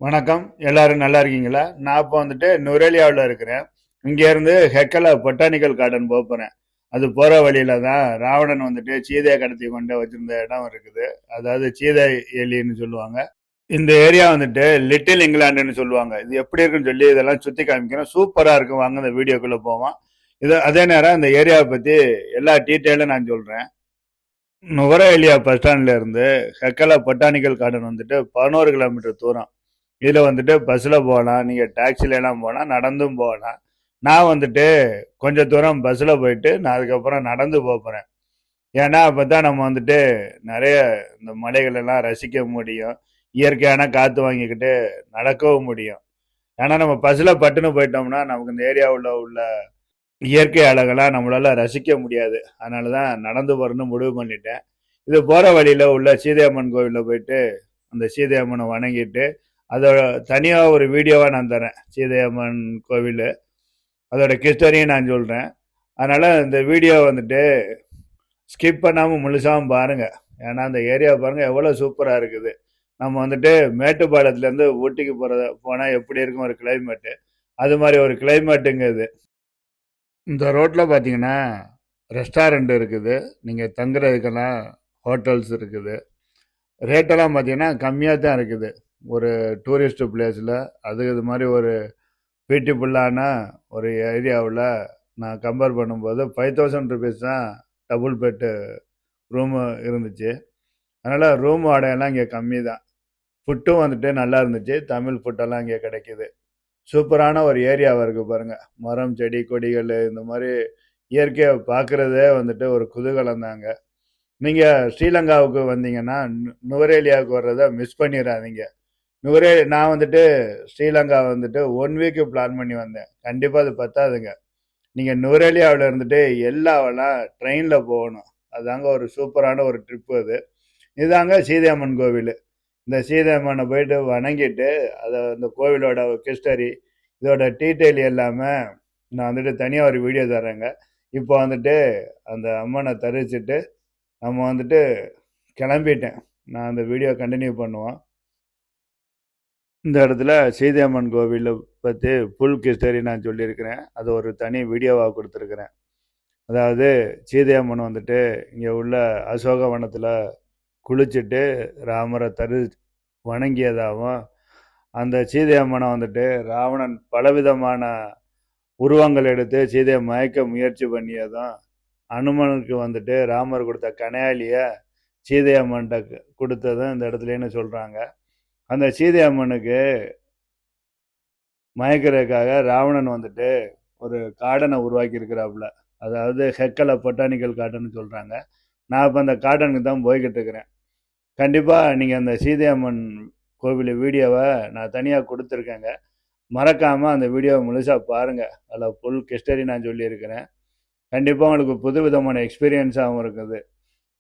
வணக்கம். எல்லாரும் நல்லா இருக்கீங்களா? நான் இப்போ வந்துட்டு நுரேலியாவில் இருக்கிறேன். இங்கேருந்து ஹெக்கலா பொட்டானிக்கல் கார்டன் போகிறேன். அது போகிற வழியில தான் ராவணன் வந்துட்டு சீதையை கடத்தி கொண்டு வச்சிருந்த இடம் இருக்குது. அதாவது சீதை எலின்னு சொல்லுவாங்க. இந்த ஏரியா வந்துட்டு லிட்டில் இங்கிலாண்டுன்னு சொல்லுவாங்க. இது எப்படி இருக்குன்னு சொல்லி இதெல்லாம் சுற்றி காமிக்கிறேன். சூப்பராக இருக்கும். வாங்க இந்த வீடியோக்குள்ளே போவோம். அதே நேரம் இந்த ஏரியாவை பற்றி எல்லா டீட்டெயிலும் நான் சொல்கிறேன். நுவரேலியா பஸ் ஸ்டாண்ட்ல இருந்து ஹெக்கலா பொட்டானிக்கல் கார்டன் வந்துட்டு 11 கிலோமீட்டர் தூரம். இதில் வந்துட்டு பஸ்ஸில் போகலாம், நீங்கள் டாக்ஸிலலாம் போகலாம், நடந்தும் போகலாம். நான் வந்துட்டு கொஞ்சம் தூரம் பஸ்ஸில் போயிட்டு நான் அதுக்கப்புறம் நடந்து போகிறேன். ஏன்னா அப்போ தான் நம்ம வந்துட்டு நிறைய இந்த மலைகள் எல்லாம் ரசிக்க முடியும், இயற்கையான காற்று வாங்கிக்கிட்டு நடக்கவும் முடியும். ஏன்னா நம்ம பஸ்ஸில் பட்டுன்னு போயிட்டோம்னா நமக்கு இந்த ஏரியாவில் உள்ள இயற்கை அழகெல்லாம் நம்மளால ரசிக்க முடியாது. அதனால தான் நடந்து போகிறேன்னு முடிவு பண்ணிட்டேன். இது போகிற வழியில் உள்ள சீதையம்மன் கோவிலில் போயிட்டு அந்த சீதையம்மனை வணங்கிட்டு அதோட தனியாக ஒரு வீடியோவாக நான் தரேன். சீதையம்மன் கோவில் அதோட ஹிஸ்டரியும் நான் சொல்கிறேன். அதனால் இந்த வீடியோ வந்துட்டு ஸ்கிப் பண்ணாமல் முழுசாகவும் பாருங்கள். ஏன்னா அந்த ஏரியா பாருங்கள் எவ்வளோ சூப்பராக இருக்குது. நம்ம வந்துட்டு மேட்டுப்பாளையத்துலேருந்து ஊட்டிக்கு போனால் எப்படி இருக்கும் ஒரு கிளைமேட்டு, அது மாதிரி ஒரு கிளைமேட்டுங்க இது. இந்த ரோட்டில் பார்த்தீங்கன்னா ரெஸ்டாரண்ட் இருக்குது, நீங்கள் தங்குறதுக்கெல்லாம் ஹோட்டல்ஸ் இருக்குது. ரேட்டெல்லாம் பார்த்தீங்கன்னா கம்மியாக தான் இருக்குது. ஒரு டூரிஸ்ட் பிளேஸில் இது மாதிரி ஒரு பியூட்டிஃபுல்லான ஒரு ஏரியாவில் நான் கம்பேர் பண்ணும்போது 5000 ருபீஸ் தான் டபுள் பெட்டு ரூமு இருந்துச்சு. அதனால் ரூம் வாடகைலாம் இங்கே கம்மி தான். ஃபுட்டும் வந்துட்டு நல்லா இருந்துச்சு. தமிழ் ஃபுட்டெல்லாம் இங்கே கிடைக்கிது. சூப்பரான ஒரு ஏரியாவாக இருக்குது பாருங்கள். மரம் செடி கொடிகள் இந்த மாதிரி இயற்கையை பார்க்குறதே வந்துட்டு ஒரு குதூகலம் தாங்க. நீங்கள் ஸ்ரீலங்காவுக்கு வந்தீங்கன்னா நுவரேலியாவுக்கு வர்றதை மிஸ் பண்ணிடாதீங்க. நான் வந்துட்டு ஸ்ரீலங்கா வந்துட்டு 1 வீக்கு பிளான் பண்ணி வந்தேன். கண்டிப்பாக அது பத்தாதுங்க. நீங்கள் நுவரேலியாவில் இருந்துட்டு எல்லாவெல்லாம் ட்ரெயினில் போகணும். அதுதாங்க ஒரு சூப்பரான ஒரு ட்ரிப்பு அது. இதுதாங்க சீதையம்மன் கோவில். இந்த சீதையம்மனை போயிட்டு வணங்கிட்டு அந்த கோவிலோட ஹிஸ்டரி இதோட டீட்டெயில் எல்லாமே நான் வந்துட்டு தனியாக ஒரு வீடியோ தரேங்க. இப்போ வந்துட்டு அந்த அம்மனை தரிசிட்டு நம்ம வந்துட்டு கிளம்பிட்டேன். நான் அந்த வீடியோ கண்டினியூ பண்ணுவோம். இந்த இடத்துல சீதையம்மன் கோவிலை பற்றி ஃபுல் ஹிஸ்டரி நான் சொல்லியிருக்கிறேன். அது ஒரு தனி வீடியோவாக கொடுத்துருக்குறேன். அதாவது சீதையம்மன் வந்துட்டு இங்கே உள்ள அசோகவனத்தில் குளிச்சுட்டு ராமரை வணங்கியதாகவும், அந்த சீதையம்மனை வந்துட்டு ராவணன் பலவிதமான உருவங்கள் எடுத்து சீதையை மயக்க முயற்சி பண்ணியதும், அனுமனுக்கு வந்துட்டு ராமர் கொடுத்த கனையாளியை சீதையம்மன்கிட்ட கொடுத்ததும் இந்த இடத்துலன்னு சொல்கிறாங்க. அந்த சீதையம்மனுக்கு மயக்கிறதுக்காக ராவணன் வந்துட்டு ஒரு கார்டனை உருவாக்கி இருக்கிறாப்புல. அதாவது ஹெக்கலா பொட்டானிக்கல் கார்டன் சொல்கிறாங்க. நான் இப்போ அந்த கார்டனுக்கு தான் போய்கிட்டு இருக்கிறேன். கண்டிப்பாக நீங்கள் அந்த சீதையம்மன் கோவில் வீடியோவை நான் தனியாக கொடுத்துருக்கேங்க. மறக்காமல் அந்த வீடியோவை முழுசாக பாருங்கள். அதில் ஃபுல் ஹிஸ்டரி நான் சொல்லியிருக்கிறேன். கண்டிப்பாக உங்களுக்கு புது விதமான எக்ஸ்பீரியன்ஸாகவும் இருக்குது.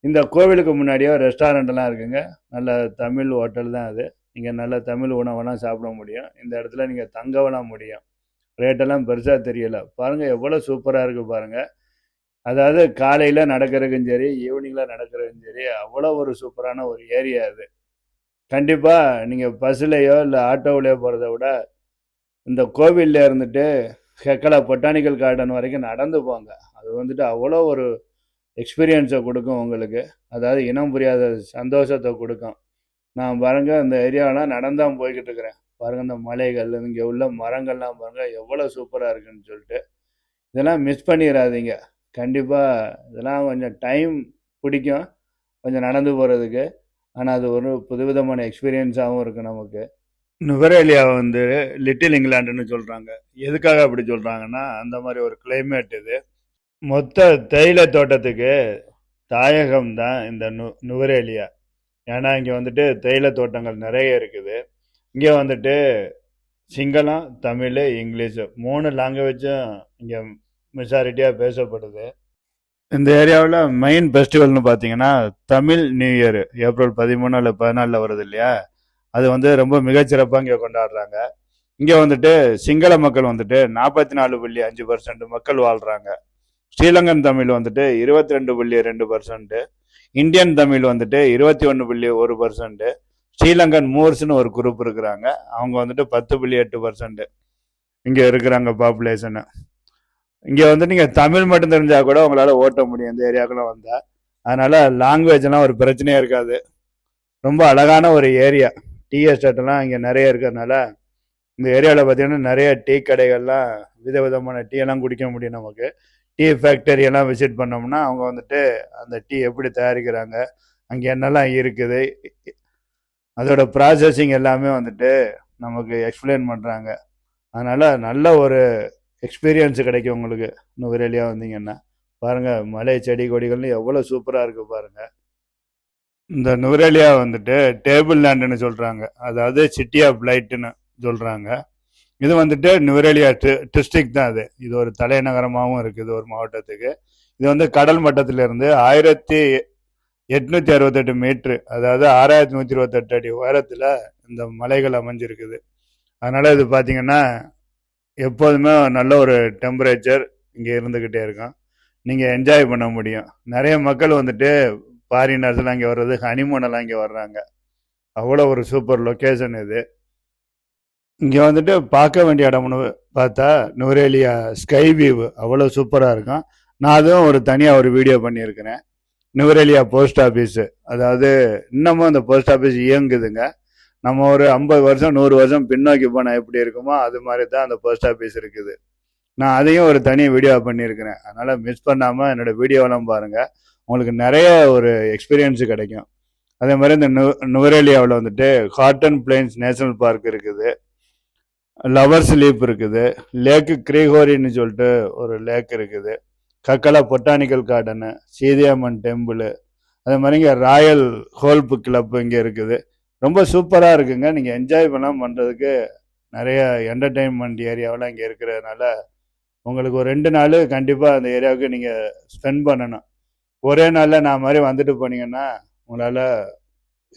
இந்த கோவிலுக்கு முன்னாடியே ரெஸ்டாரண்ட்லாம் இருக்குங்க. நல்ல தமிழ் ஹோட்டல் தான் அது. நீங்கள் நல்ல தமிழ் உணவெல்லாம் சாப்பிட முடியும். இந்த இடத்துல நீங்கள் தங்கவெல்லாம் முடியும். ரேட்டெல்லாம் பெருசாக தெரியலை. பாருங்கள் எவ்வளோ சூப்பராக இருக்குது பாருங்கள். அதாவது காலையில் நடக்கிறதுக்கும் சரி, ஈவினிங்கில் நடக்கிறதுக்கும் சரி, அவ்வளோ ஒரு சூப்பரான ஒரு ஏரியா அது. கண்டிப்பாக நீங்கள் பஸ்ஸுலேயோ இல்லை ஆட்டோவிலையோ போகிறத விட இந்த கோவிலில் இருந்துட்டு ஹெக்கலா பொட்டானிக்கல் கார்டன் வரைக்கும் நடந்து போங்க. அது வந்துட்டு அவ்வளோ ஒரு எக்ஸ்பீரியன்ஸை கொடுக்கும் உங்களுக்கு. அதாவது இனம் புரியாத சந்தோஷத்தை கொடுக்கும். நான் பாருங்கள் இந்த ஏரியாவெலாம் நடந்தான் போய்கிட்டு இருக்கிறேன். பாருங்கள் இந்த மலைகள், இங்கே உள்ள மரங்கள்லாம் பாருங்கள் எவ்வளோ சூப்பராக இருக்குன்னு சொல்லிட்டு. இதெல்லாம் மிஸ் பண்ணிடாதீங்க. கண்டிப்பாக இதெல்லாம் கொஞ்சம் டைம் பிடிக்கும் கொஞ்சம் நடந்து போகிறதுக்கு. ஆனால் அது ஒரு புதுவிதமான எக்ஸ்பீரியன்ஸாகவும் இருக்குது நமக்கு. நுவரேலியா வந்து லிட்டில் இங்கிலாண்டுன்னு சொல்கிறாங்க. எதுக்காக அப்படி சொல்கிறாங்கன்னா அந்த மாதிரி ஒரு கிளைமேட் இது. மொத்த தேயிலை தோட்டத்துக்கு தாயகம் தான் இந்த நுவரேலியா. ஏன்னா இங்கே வந்துட்டு தேயிலை தோட்டங்கள் நிறைய இருக்குது. இங்கே வந்துட்டு சிங்களம், தமிழ், இங்கிலீஷு 3 லாங்குவேஜும் இங்கே மெஜாரிட்டியாக பேசப்படுது. இந்த ஏரியாவில் மெயின் ஃபெஸ்டிவல்னு பார்த்தீங்கன்னா தமிழ் நியூ இயர் ஏப்ரல் 13 இல்லை 14 வருது இல்லையா, அது வந்து ரொம்ப மிகச்சிறப்பாக இங்கே கொண்டாடுறாங்க. இங்கே வந்துட்டு சிங்கள மக்கள் வந்துட்டு 44.5% மக்கள் வாழ்கிறாங்க. ஸ்ரீலங்கன் தமிழ் வந்துட்டு 22.2%, இந்தியன் தமிழ் வந்துட்டு 21.1%, ஸ்ரீலங்கன் மூர்ஸ்னு ஒரு குரூப் இருக்கிறாங்க. அவங்க வந்துட்டு 10.8% இங்கே இருக்கிறாங்க பாப்புலேஷனு. இங்கே வந்து நீங்கள் தமிழ் மட்டும் தெரிஞ்சால் கூட உங்களால் ஓட்ட முடியும் இந்த ஏரியாவுக்குள்ள வந்தால். அதனால் லாங்குவேஜ்லாம் ஒரு பிரச்சனையே இருக்காது. ரொம்ப அழகான ஒரு ஏரியா. டீ எஸ்டேட்லாம் இங்கே நிறைய இருக்கிறதுனால இந்த ஏரியாவில் பார்த்தீங்கன்னா நிறைய டீ கடைகள்லாம் விதவிதமான டீ எல்லாம் குடிக்க முடியும். நமக்கு டீ ஃபேக்டரி எல்லாம் விசிட் பண்ணோம்னா அவங்க வந்துட்டு அந்த டீ எப்படி தயாரிக்கிறாங்க, அங்கே என்னெல்லாம் இருக்குது, அதோட ப்ராசஸிங் எல்லாமே வந்துட்டு நமக்கு எக்ஸ்பிளைன் பண்ணுறாங்க. அதனால் நல்ல ஒரு எக்ஸ்பீரியன்ஸு கிடைக்கும் உங்களுக்கு நுவரெலியா வந்தீங்கன்னா. பாருங்கள், மலை செடி கொடிகள்னு எவ்வளோ சூப்பராக இருக்குது பாருங்கள். இந்த நுவரெலியா வந்துட்டு டேபிள் லேண்டுன்னு சொல்கிறாங்க, அதாவது சிட்டி ஆஃப் லைட்டுன்னு சொல்கிறாங்க. இது வந்துட்டு நுவரெலியா டிஸ்ட்ரிக்ட் தான். இது ஒரு தலைநகரமாகவும் இருக்குது ஒரு மாவட்டத்துக்கு. இது வந்து கடல் மட்டத்திலிருந்து 1868 மீட்ரு, அதாவது 6128 அடி உயரத்தில் இந்த மலைகள் அமைஞ்சிருக்குது. அதனால் இது பார்த்தீங்கன்னா எப்போதுமே நல்ல ஒரு டெம்பரேச்சர் இங்கே இருந்துக்கிட்டே இருக்கும். நீங்கள் என்ஜாய் பண்ண முடியும். நிறைய மக்கள் வந்துட்டு ஃபாரினர்ஸ்லாம் இங்கே வர்றது, ஹனிமூனெல்லாம் இங்கே வர்றாங்க. அவ்வளோ ஒரு சூப்பர் லொக்கேஷன் இது. இங்கே வந்துட்டு பார்க்க வேண்டிய இடம்னு பார்த்தா நுவரெலியா ஸ்கை வியூ அவ்வளோ சூப்பராக இருக்கும். நான் அதுவும் ஒரு தனியாக ஒரு வீடியோ பண்ணியிருக்கிறேன். நுவரெலியா போஸ்ட் ஆஃபீஸு, அதாவது இன்னமும் அந்த போஸ்ட் ஆஃபீஸ் இயங்குதுங்க. நம்ம ஒரு 50 வருஷம் 100 வருஷம் பின்னோக்கி போனால் எப்படி இருக்குமோ அது மாதிரி தான் அந்த போஸ்ட் ஆஃபீஸ் இருக்குது. நான் அதையும் ஒரு தனி வீடியோ பண்ணியிருக்கிறேன். அதனால் மிஸ் பண்ணாமல் என்னோடய வீடியோவெல்லாம் பாருங்கள், உங்களுக்கு நிறைய ஒரு எக்ஸ்பீரியன்ஸு கிடைக்கும். அதே மாதிரி இந்த நுவரெலியாவில் வந்துட்டு காட்டன் பிளைன்ஸ் நேஷனல் பார்க் இருக்குது, லவர்ஸ் லீப் இருக்குது, லேக்கு கிரிகோரின்னு சொல்லிட்டு ஒரு லேக் இருக்குது, கக்கலா பொட்டானிக்கல் கார்டனு, சீதியம்மன் டெம்பிள், அதே மாதிரி இங்கே ராயல் ஹோல்ப் கிளப் இங்கே இருக்குது. ரொம்ப சூப்பராக இருக்குங்க. நீங்கள் என்ஜாய் பண்ணாமல் பண்ணுறதுக்கு நிறைய என்டர்டெயின்மெண்ட் ஏரியாவெல்லாம் இங்கே இருக்கிறதுனால உங்களுக்கு ஒரு 2 நாள் கண்டிப்பாக அந்த ஏரியாவுக்கு நீங்கள் ஸ்பெண்ட் பண்ணணும். ஒரே நாளில் நான் மாதிரி வந்துட்டு போனீங்கன்னா உங்களால்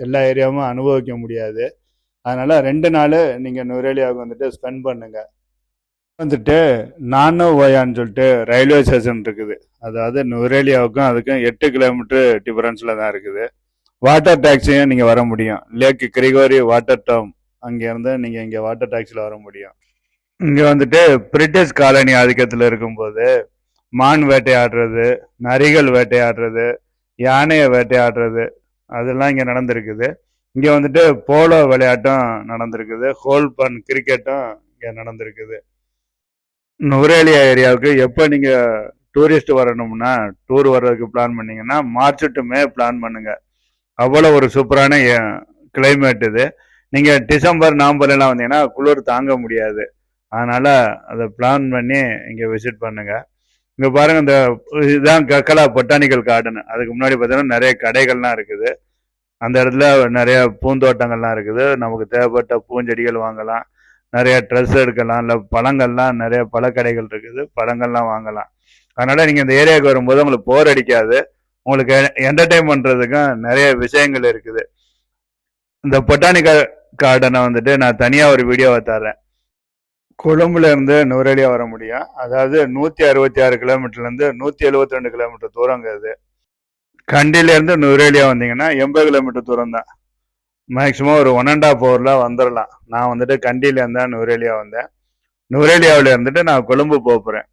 எல்லா ஏரியாவும் அனுபவிக்க முடியாது. அதனால் 2 நாள் நீங்கள் நுவரெலியாவுக்கு வந்துட்டு ஸ்பெண்ட் பண்ணுங்கள். வந்துட்டு நானோ ஓயான்னு சொல்லிட்டு ரயில்வே ஸ்டேஷன் இருக்குது. அதாவது நுவரெலியாவுக்கும் அதுக்கும் 8 கிலோமீட்டர் டிஃபரன்ஸில் தான் இருக்குது. வாட்டர் டாக்ஸியும் நீங்கள் வர முடியும். லேக் கிரிகோரி வாட்டர் டவுன், அங்கேருந்து நீங்கள் இங்கே வாட்டர் டாக்ஸியில் வர முடியும். இங்கே வந்துட்டு பிரிட்டிஷ் காலனி ஆதிக்கத்தில் இருக்கும்போது மான் வேட்டையாடுறது, நரிகள் வேட்டையாடுறது, யானையை வேட்டையாடுறது அதெல்லாம் இங்கே நடந்திருக்குது. இங்கே வந்துட்டு போலோ விளையாட்டும் நடந்திருக்குது, ஹோல்பன் கிரிக்கெட்டும் இங்கே நடந்திருக்குது. நுவரெலியா ஏரியாவுக்கு எப்போ நீங்கள் டூரிஸ்ட் வரணும்னா, டூர் வர்றதுக்கு பிளான் பண்ணிங்கன்னா மார்ச் டு மே பிளான் பண்ணுங்கள். அவ்வளோ ஒரு சூப்பரான கிளைமேட் இது. நீங்கள் டிசம்பர் நவம்பர்லாம் வந்தீங்கன்னா குளிர் தாங்க முடியாது. அதனால் அதை பிளான் பண்ணி இங்கே விசிட் பண்ணுங்கள். இங்கே பாருங்கள், இந்த இதுதான் கக்கலா பொட்டானிக்கல் கார்டன். அதுக்கு முன்னாடி பார்த்தீங்கன்னா நிறைய கடைகள்லாம் இருக்குது. அந்த இடத்துல நிறைய பூந்தோட்டங்கள்லாம் இருக்குது. நமக்கு தேவைப்பட்ட பூஞ்செடிகள் வாங்கலாம், நிறைய ட்ரெஸ் எடுக்கலாம், இல்லை பழங்கள்லாம் நிறைய பழக்கடைகள் இருக்குது, பழங்கள்லாம் வாங்கலாம். அதனால் நீங்கள் இந்த ஏரியாவுக்கு வரும்போது உங்களுக்கு போர் அடிக்காது. உங்களுக்கு என்டர்டெயின் பண்ணுறதுக்கும் நிறைய விஷயங்கள் இருக்குது. இந்த பொட்டானிக்கல் கார்டனை வந்துட்டு நான் தனியாக ஒரு வீடியோவை தர்றேன். கொழும்புல இருந்து நுவரெலியா வர முடியும். அதாவது 166 கிலோமீட்டர்லேருந்து 172 கிலோமீட்டர் தூரங்க இது. கண்டியிலேருந்து நுவரெலியா வந்தீங்கன்னா 80 கிலோமீட்டர் தூரம் தான். மேக்ஸிமம் ஒரு 1.5 ஹவர்ல வந்துடலாம். நான் வந்துட்டு கண்டியிலேருந்து தான் நுவரெலியா வந்தேன். நுவரெலியாவில் இருந்துட்டு நான் கொழும்பு போகிறேன்.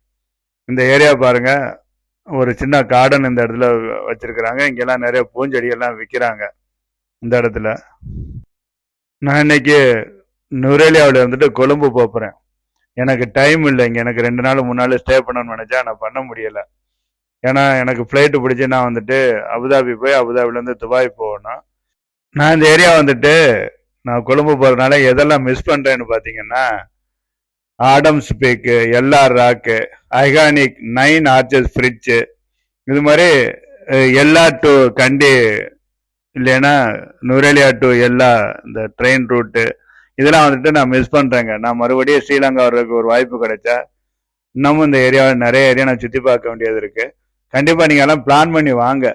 இந்த ஏரியா பாருங்க, ஒரு சின்ன கார்டன் இந்த இடத்துல வச்சிருக்கிறாங்க. இங்கெல்லாம் நிறைய பூஞ்செடியெல்லாம் விற்கிறாங்க இந்த இடத்துல. நான் இன்னைக்கு நுவரெலியாவில் இருந்துட்டு கொழும்பு போகிறேன். எனக்கு டைம் இல்லை. இங்கே எனக்கு 2 நாள் 3 நாள் ஸ்டே பண்ணணும்னு நினச்சா நான் பண்ண முடியலை. ஏன்னா எனக்கு ஃப்ளைட்டு பிடிச்சி நான் வந்துட்டு அபுதாபி போய் அபுதாபிலேருந்து துபாய் போகணும். நான் இந்த ஏரியா வந்துட்டு நான் கொழும்பு போகிறதுனால எதெல்லாம் மிஸ் பண்ணுறேன்னு பார்த்தீங்கன்னா, ஆடம்ஸ் பீக்கு, எல்ஆர் ராக்கு, ஐகானிக் 9 ஆர்ச்சஸ் ஃப்ரிட்ஜு, இது மாதிரி எல்லா டு கண்டி இல்லைன்னா நுவரெலியா டு எல்லா இந்த ட்ரெயின் ரூட்டு இதெல்லாம் வந்துட்டு நான் மிஸ் பண்ணுறேங்க. நான் மறுபடியும் ஸ்ரீலங்கா வர்றதுக்கு ஒரு வாய்ப்பு கிடைச்சா இன்னமும் இந்த ஏரியாவில் நிறைய ஏரியா நான் சுற்றி பார்க்க வேண்டியது இருக்குது. கண்டிப்பாக நீங்கள் எல்லாம் பிளான் பண்ணி வாங்க.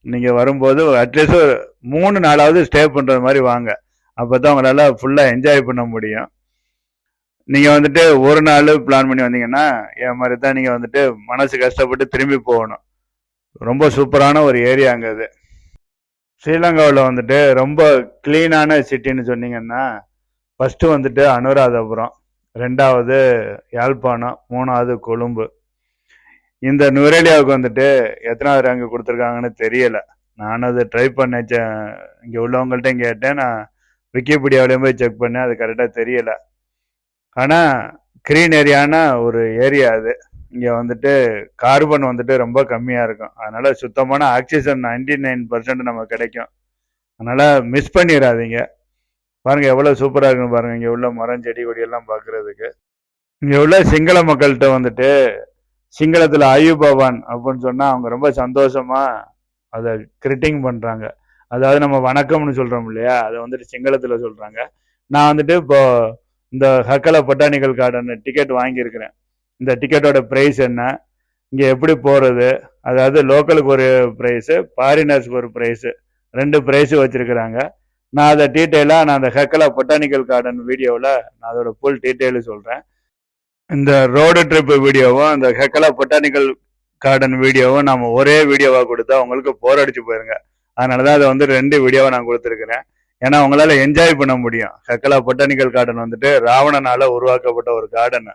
நீங்கள் வரும்போது அட்லீஸ்ட் ஒரு 3 நாளாவது ஸ்டே பண்ணுறது மாதிரி வாங்க. அப்போ தான் உங்களால் ஃபுல்லாக என்ஜாய் பண்ண முடியும். நீங்கள் வந்துட்டு ஒரு நாள் பிளான் பண்ணி வந்தீங்கன்னா என் மாதிரி தான் நீங்கள் வந்துட்டு மனசு கஷ்டப்பட்டு திரும்பி போகணும். ரொம்ப சூப்பரான ஒரு ஏரியாங்க அது. ஸ்ரீலங்காவில் வந்துட்டு ரொம்ப கிளீனான சிட்டின்னு சொன்னீங்கன்னா ஃபஸ்ட்டு வந்துட்டு அனுராதபுரம், 2வது யாழ்ப்பாணம், 3வது கொழும்பு. இந்த நுவரேலியாவுக்கு வந்துட்டு எத்தனாவது ரேங்க் கொடுத்துருக்காங்கன்னு தெரியல. நான் அதை ட்ரை பண்ணேன், இங்கே உள்ளவங்கள்ட்டையும் கேட்டேன், நான் விக்கிபீடியாவிலையும் போய் செக் பண்ணேன், அது கரெக்டாக தெரியல. ஆனால் க்ரீன் ஏரியான ஒரு ஏரியா அது. இங்கே வந்துட்டு கார்பன் வந்துட்டு ரொம்ப கம்மியாக இருக்கும், அதனால் சுத்தமான ஆக்சிஜன் 99% நமக்கு கிடைக்கும். அதனால் மிஸ் பண்ணிடாதீங்க. பாருங்கள் எவ்வளோ சூப்பராக இருக்குன்னு பாருங்கள். இங்கே உள்ள மரம் செடி கொடியெல்லாம் பார்க்குறதுக்கு. இங்கே உள்ள சிங்கள மக்கள்கிட்ட வந்துட்டு சிங்களத்தில் ஆயு பவான் அப்படின்னு சொன்னால் அவங்க ரொம்ப சந்தோஷமாக அதை கிரிட்டிங் பண்ணுறாங்க. அதாவது நம்ம வணக்கம்னு சொல்கிறோம் இல்லையா, அதை வந்துட்டு சிங்களத்தில் சொல்கிறாங்க. நான் வந்துட்டு இப்போ இந்த ஹக்கல பொட்டானிக்கல் கார்டன் டிக்கெட் வாங்கியிருக்கிறேன். இந்த டிக்கெட்டோட ப்ரைஸ் என்ன, இங்கே எப்படி போகிறது, அதாவது லோக்கலுக்கு ஒரு ப்ரைஸு, ஃபாரினர்ஸ்க்கு ஒரு ப்ரைஸு, 2 ப்ரைஸு வச்சுருக்குறாங்க. நான் அதை டீட்டெயிலாக நான் அந்த ஹக்கலா பொட்டானிக்கல் கார்டன் வீடியோவில் நான் அதோட ஃபுல் டீட்டெயிலு சொல்கிறேன். இந்த ரோடு ட்ரிப் வீடியோவும் அந்த ஹக்கலா பொட்டானிக்கல் கார்டன் வீடியோவும் நம்ம ஒரே வீடியோவாக கொடுத்தா உங்களுக்கு போர் அடிச்சு போயிருங்க. அதனால தான் அதை வந்து 2 வீடியோவாக நான் கொடுத்துருக்குறேன். ஏன்னா உங்களால் என்ஜாய் பண்ண முடியும். ஹக்கலா பொட்டானிக்கல் கார்டன் வந்துட்டு ராவணனால உருவாக்கப்பட்ட ஒரு கார்டன்.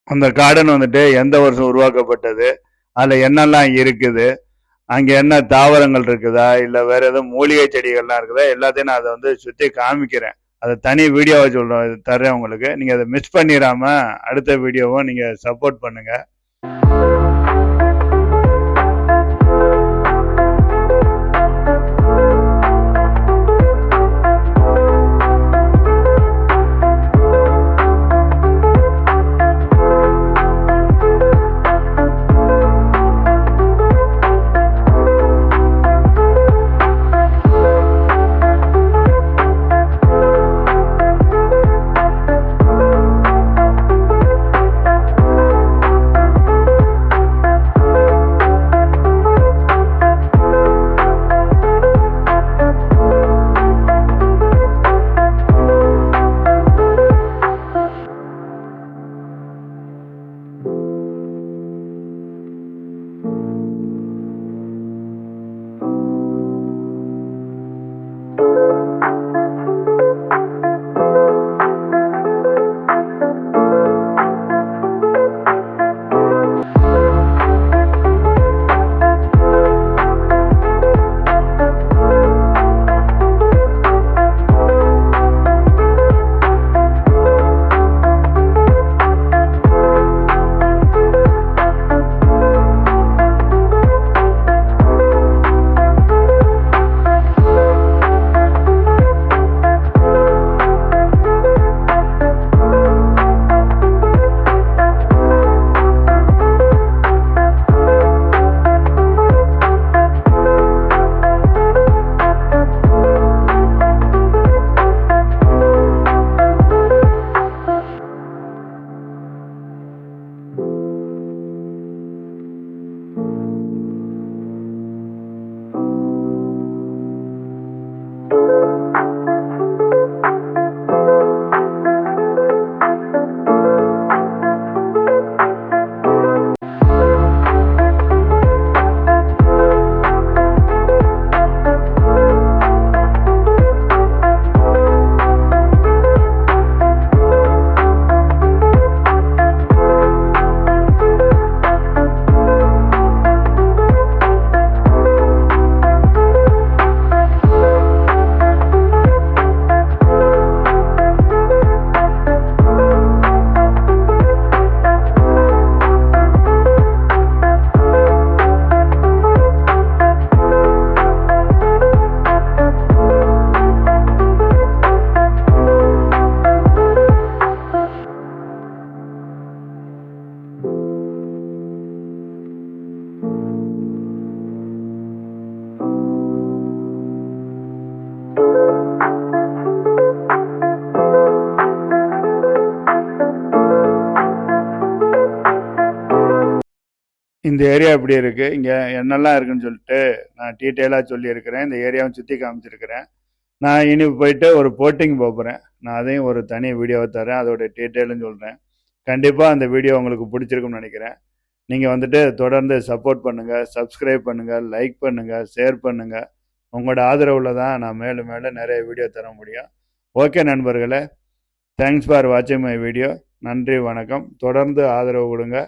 அந்த கார்டன் வந்துட்டு எந்த வருஷம் உருவாக்கப்பட்டது, அதில் என்னெல்லாம் இருக்குது, அங்கே என்ன தாவரங்கள் இருக்குதா, இல்லை வேற எதுவும் மூலிகை செடிகள்லாம் இருக்குதா, எல்லாத்தையும் நான் அதை வந்து சுற்றி காமிக்கிறேன். அதை தனி வீடியோவை தர்றேன் உங்களுக்கு. நீங்கள் அதை மிஸ் பண்ணிடாம அடுத்த வீடியோவும் நீங்கள் சப்போர்ட் பண்ணுங்க. இந்த ஏரியா இப்படி இருக்குது, இங்கே என்னெல்லாம் இருக்குன்னு சொல்லிட்டு நான் டீட்டெயிலாக சொல்லியிருக்கிறேன். இந்த ஏரியாவும் சுற்றி காமிச்சிருக்கிறேன். நான் இனி போயிட்டு ஒரு போட்டிங் போகிறேன். நான் அதையும் ஒரு தனி வீடியோவை தரேன், அதோட டீட்டெயிலும் சொல்கிறேன். கண்டிப்பாக அந்த வீடியோ உங்களுக்கு பிடிச்சிருக்குன்னு நினைக்கிறேன். நீங்கள் வந்துட்டு தொடர்ந்து சப்போர்ட் பண்ணுங்கள், சப்ஸ்கிரைப் பண்ணுங்கள், லைக் பண்ணுங்கள், ஷேர் பண்ணுங்கள். உங்களோட ஆதரவில் தான் நான் மேலும் மேலும் நிறைய வீடியோ தர முடியும். ஓகே நண்பர்களே, தேங்க்ஸ் ஃபார் வாட்சிங் மை வீடியோ. நன்றி, வணக்கம். தொடர்ந்து ஆதரவு கொடுங்க.